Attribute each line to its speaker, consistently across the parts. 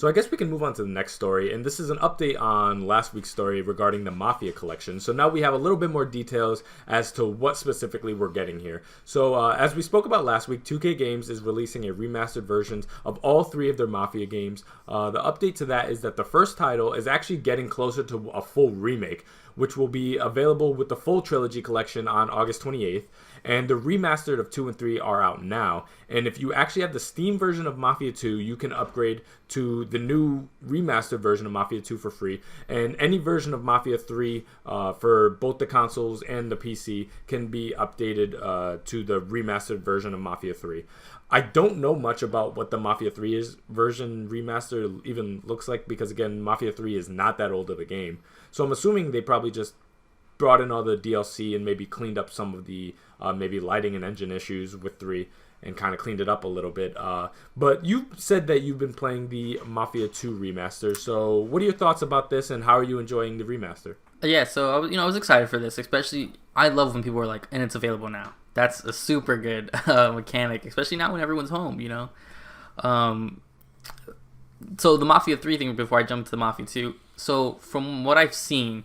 Speaker 1: So I guess we can move on to the next story, and this is an update on last week's story regarding the Mafia Collection. So now we have a little bit more details as to what specifically we're getting here. So as we spoke about last week, 2K Games is releasing a remastered versions of all 3 of their Mafia games. The update to that is that the first title is actually getting closer to a full remake, which will be available with the full Trilogy collection on August 28th. And the remastered of 2 and 3 are out now. And if you actually have the Steam version of Mafia 2, you can upgrade to the new remastered version of Mafia 2 for free. And any version of Mafia 3 for both the consoles and the PC can be updated to the remastered version of Mafia 3. I don't know much about what the Mafia 3 version remaster even looks like because, again, Mafia 3 is not that old of a game. So I'm assuming they probably just brought in all the DLC and maybe cleaned up some of the maybe lighting and engine issues with 3 and kind of cleaned it up a little bit. But you said that you've been playing the Mafia 2 remaster. So what are your thoughts about this and how are you enjoying the remaster?
Speaker 2: Yeah, so I was excited for this, especially I love when people are like, and it's available now. That's a super good mechanic, especially now when everyone's home, So the Mafia 3 thing, before I jump to the Mafia 2, so from what I've seen,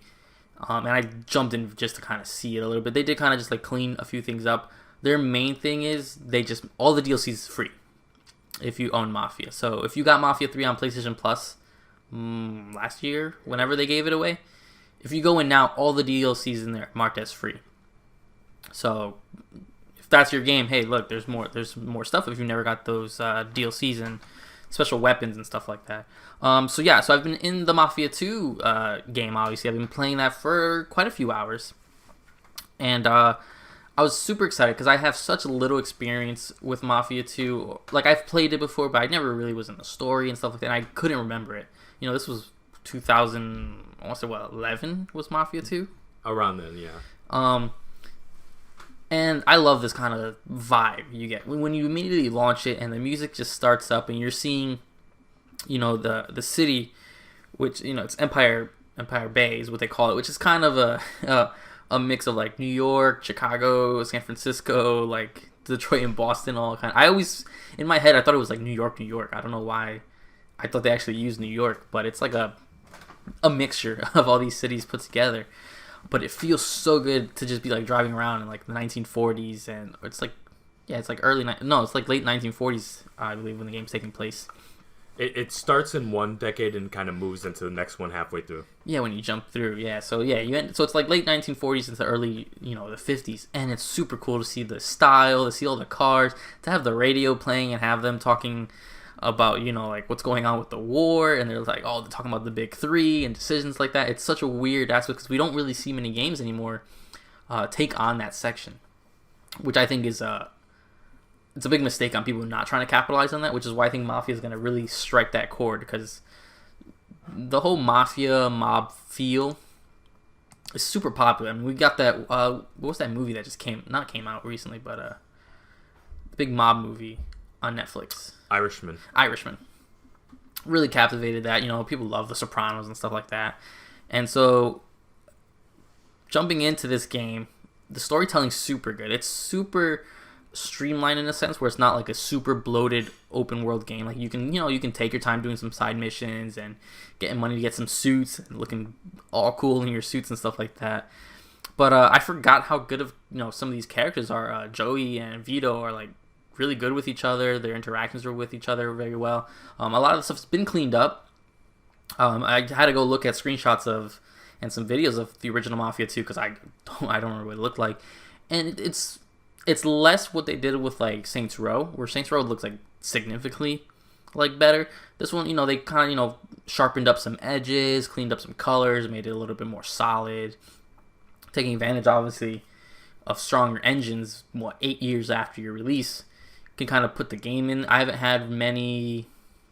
Speaker 2: and I jumped in just to kind of see it a little bit, they did kind of just like clean a few things up. Their main thing is all the DLC is free if you own Mafia. So if you got Mafia 3 on PlayStation Plus last year, whenever they gave it away, if you go in now, all the DLCs in there marked as free. So if that's your game, hey, look, there's more stuff if you never got those DLCs and special weapons and stuff like that. So I've been in the Mafia 2 game, obviously. I've been playing that for quite a few hours. And I was super excited because I have such little experience with Mafia 2. Like, I've played it before, but I never really was in the story and stuff like that. And I couldn't remember it. This was 2011 was Mafia 2?
Speaker 1: Around then, yeah.
Speaker 2: And I love this kind of vibe you get when you immediately launch it and the music just starts up and you're seeing, the city, which, it's Empire Bay is what they call it, which is kind of a mix of like New York, Chicago, San Francisco, like Detroit and Boston, all kind. I always, in my head, I thought it was like New York. I don't know why I thought they actually used New York, but it's like a mixture of all these cities put together. But it feels so good to just be like driving around in like the 1940s, and it's like it's like it's like late 1940s, I believe, when the game's taking place.
Speaker 1: It starts in one decade and kind of moves into the next one halfway through.
Speaker 2: Yeah, when you jump through, yeah. So so it's like late 1940s into early, the 50s, and it's super cool to see the style, to see all the cars, to have the radio playing and have them talking about, like what's going on with the war, and they're like, they're talking about the big 3 and decisions like that. It's such a weird aspect because we don't really see many games anymore take on that section, which I think is it's a big mistake on people not trying to capitalize on that, which is why I think Mafia is going to really strike that chord, because the whole Mafia mob feel is super popular. I mean, we got that what was that movie that just came out recently, but the big mob movie on Netflix, Irishman really captivated that. People love The Sopranos and stuff like that. And so jumping into this game, the storytelling's super good. It's super streamlined in a sense where it's not like a super bloated open world game. Like you can take your time doing some side missions and getting money to get some suits and looking all cool in your suits and stuff like that. But I forgot how good of some of these characters are. Joey and Vito are like really good with each other. Their interactions are with each other very well. A lot of the stuff's been cleaned up. I had to go look at screenshots of and some videos of the original Mafia 2 because I don't remember what it looked like, and it's less what they did with like Saints Row, where Saints Row looks like significantly like better. This one, they kind of sharpened up some edges, cleaned up some colors, made it a little bit more solid, taking advantage obviously of stronger engines. 8 years after your release, can kind of put the game in. I haven't had many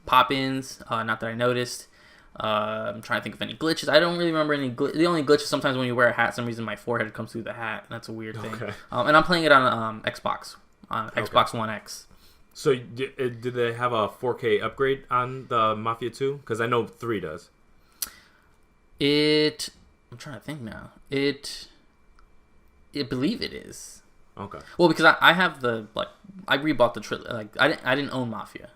Speaker 2: pop-ins, not that I noticed. I'm trying to think of any glitches. I don't really remember any the only glitch is sometimes when you wear a hat, for some reason my forehead comes through the hat, and that's a weird thing. Okay. And I'm playing it on Xbox, Xbox One X.
Speaker 1: So did they have a 4K upgrade on the Mafia 2? Because I know 3 does.
Speaker 2: I'm trying to think now. I believe it is.
Speaker 1: Okay.
Speaker 2: Well, because I have I rebought the trilogy. Like I didn't own Mafia,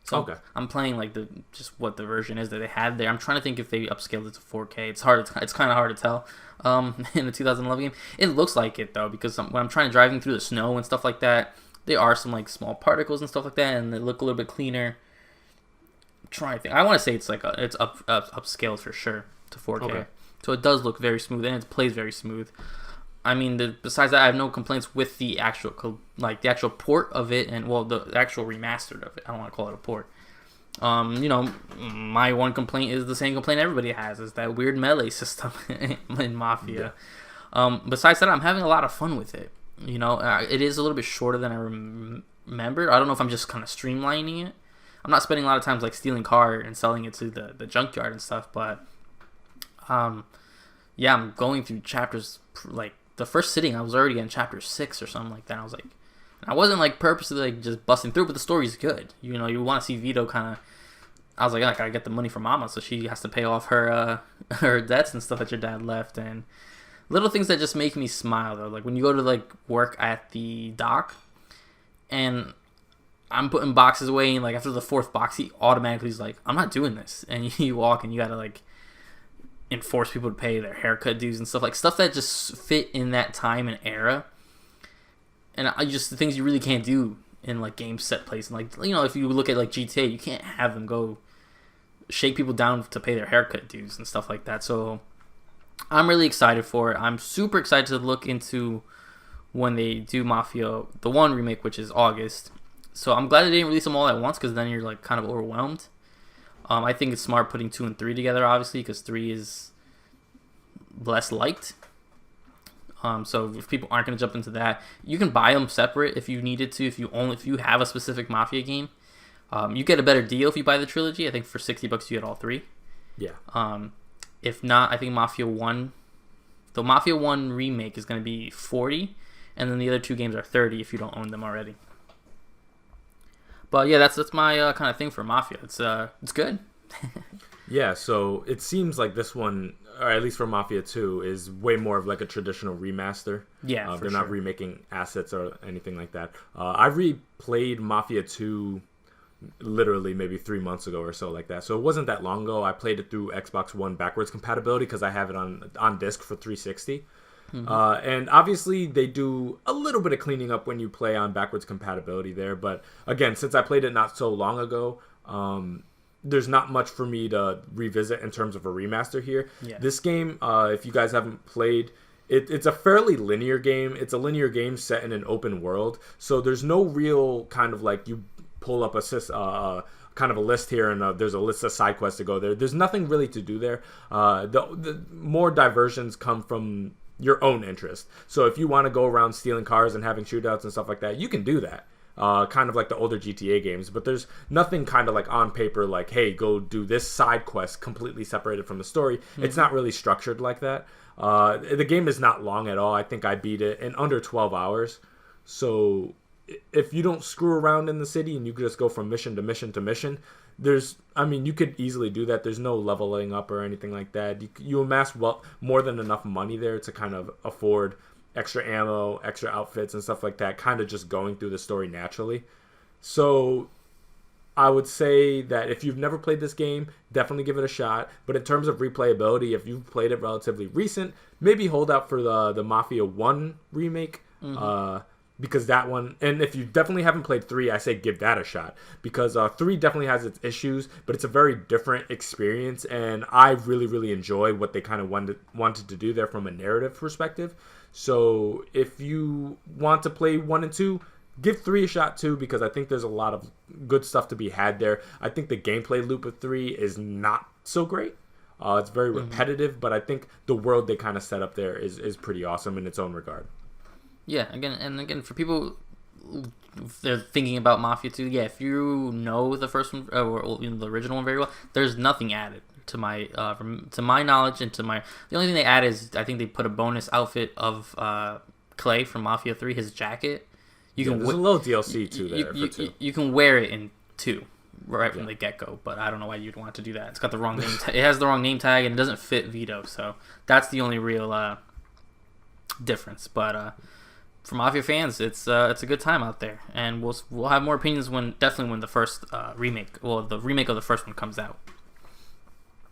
Speaker 2: So
Speaker 1: Okay.
Speaker 2: I'm playing like just what the version is that they had there. I'm trying to think if they upscaled it to 4K. It's hard. It's kind of hard to tell. In the 2011 game, it looks like it though, because when I'm trying driving through the snow and stuff like that, there are some like small particles and stuff like that, and they look a little bit cleaner. I'm trying to think. I want to say it's like it's upscaled for sure to 4K.
Speaker 1: Okay.
Speaker 2: So it does look very smooth, and it plays very smooth. I mean, besides that, I have no complaints with the actual port of it, and well, the actual remastered of it. I don't want to call it a port. My one complaint is the same complaint everybody has: is that weird melee system in Mafia. Yeah. Besides that, I'm having a lot of fun with it. It is a little bit shorter than I remember. I don't know if I'm just kind of streamlining it. I'm not spending a lot of times like stealing car and selling it to the junkyard and stuff, but yeah, I'm going through chapters like. The first sitting, I was already in chapter 6 or something like that. I wasn't like purposely like just busting through, but the story's good. You want to see Vito kind of. I was like, I gotta get the money from Mama, so she has to pay off her her debts and stuff that your dad left, and little things that just make me smile though. Like when you go to like work at the dock, and I'm putting boxes away, and like after the 4th box, he automatically is like, I'm not doing this, and you walk and you gotta like. Enforce people to pay their haircut dues and stuff that just fit in that time and era, and the things you really can't do in like game set place. And like if you look at like GTA, you can't have them go shake people down to pay their haircut dues and stuff like that. So I'm really excited for it. I'm super excited to look into when they do Mafia the 1 remake, which is August. So I'm glad they didn't release them all at once, because then you're like kind of overwhelmed. I think it's smart putting 2 and 3 together, obviously, because 3 is less liked. So if people aren't going to jump into that, you can buy them separate if you needed to. If you have a specific Mafia game, you get a better deal if you buy the trilogy. I think for $60 you get all 3.
Speaker 1: Yeah.
Speaker 2: If not, I think the Mafia 1 remake is going to be $40, and then the other 2 games are $30 if you don't own them already. But yeah, that's my kind of thing for Mafia. It's good.
Speaker 1: Yeah, so it seems like this one, or at least for Mafia 2, is way more of like a traditional remaster.
Speaker 2: Yeah,
Speaker 1: they're not remaking assets or anything like that. I replayed Mafia 2 literally maybe 3 months ago or so like that. So it wasn't that long ago. I played it through Xbox One backwards compatibility because I have it on disc for 360. Mm-hmm. And obviously they do a little bit of cleaning up when you play on backwards compatibility there, but again, since I played it not so long ago, there's not much for me to revisit in terms of a remaster here. Yeah. This game, if you guys haven't played, it's a fairly linear game. It's a linear game set in an open world, so there's no real kind of like you pull up kind of a list here, and there's a list of side quests to go there. There's nothing really to do there. The more diversions come from your own interest. So if you want to go around stealing cars and having shootouts and stuff like that, you can do that. Kind of like the older GTA games, but there's nothing kind of like on paper like, hey, go do this side quest completely separated from the story. Mm-hmm. It's not really structured like that. The game is not long at all. I think I beat it in under 12 hours. So if you don't screw around in the city and you just go from mission to mission to mission, you could easily do that. There's no leveling up or anything like that. You amass more than enough money there to kind of afford extra ammo, extra outfits, and stuff like that, kind of just going through the story naturally. So I would say that if you've never played this game, definitely give it a shot. But in terms of replayability, if you've played it relatively recent, maybe hold out for the Mafia 1 remake. Mm-hmm. Because that one, and if you definitely haven't played 3, I say give that a shot, because 3 definitely has its issues, but it's a very different experience, and I really, really enjoy what they kind of wanted to do there from a narrative perspective. So if you want to play 1 and 2, give 3 a shot too, because I think there's a lot of good stuff to be had there. I think the gameplay loop of 3 is not so great. It's very repetitive, but I think the world they kind of set up there is pretty awesome in its own regard.
Speaker 2: Yeah, again, for people, if they're thinking about Mafia 2, yeah, if you know the first one, or the original one very well, there's nothing added to my knowledge, and the only thing they add is, I think they put a bonus outfit of Clay from Mafia 3, his jacket.
Speaker 1: There's a little DLC too there for 2.
Speaker 2: You can wear it in 2 right from the get-go, but I don't know why you'd want to do that. It's got the wrong name it has the wrong name tag, and it doesn't fit Vito, so that's the only real difference. But for Mafia fans, it's a good time out there, and we'll have more opinions when the first remake, the remake of the first one comes out.